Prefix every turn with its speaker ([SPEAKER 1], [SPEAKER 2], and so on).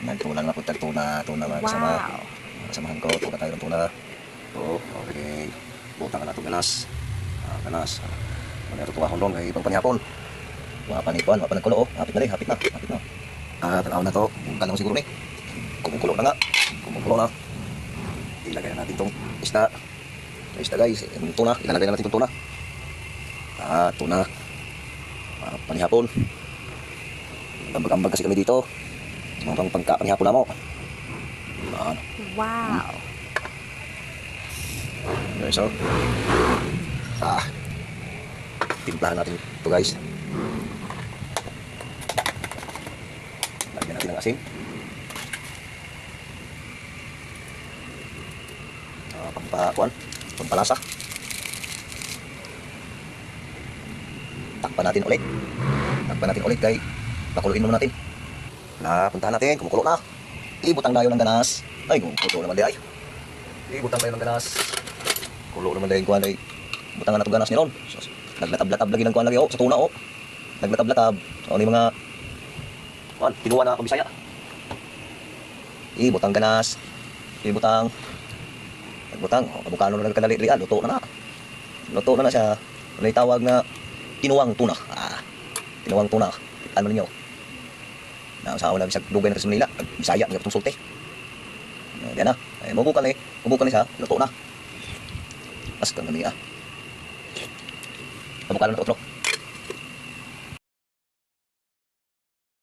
[SPEAKER 1] Nagtulang na po tuna mga kasama. Kasamahan ko, tuna tayo ng tuna. Ito, okay. Butang na ito ganas. Ganas. Mayroon tuwa kong doon, kay ibang panihapon. Mga panikuan, mga panagkulo, oh. Hapit na rin, hapit na. Tanaw na ito, bungkal naman siguro ni. Kumukulo na nga. Kumukulo na. Ilagay na natin itong isda. Isda guys, yung tuna. Ilalagay na natin itong tuna. Tuna. Panihapon. Ambag-ambag kasi kami dito. Mga panihapon na mo.
[SPEAKER 2] Wow.
[SPEAKER 1] Okay, so. Timplahan natin ito guys. Lagyan natin ng asin. Pampalasa. Takpan natin ulit kay pakuluin muna natin. Puntahan natin, kumukulo na. Ibutang tayo ng ganas. Ay, kumukulo naman di ay. Ibutang tayo ng ganas. Kulo naman dahil kuhan ay butangan na ito ganas ni Ron. So, naglatab-latab lagi ng kuhan lagi sa tuna o. Naglatab-latab. So, ano yung mga kuhan, tinuwa na Bisaya. Ibutang ganas. Nagbutang. Kabukano na nagkadali-lian. Luto na na siya. Ano yung tawag na tinuwang tuna. Tinuwang tuna. Ano ninyo? Sa ako nabisag dugay na sa Manila. Bisaya, nagkatong sulti. Diyan na. Mabukan siya. Luto na. Mas kang namiya. Kabukano na ito otro.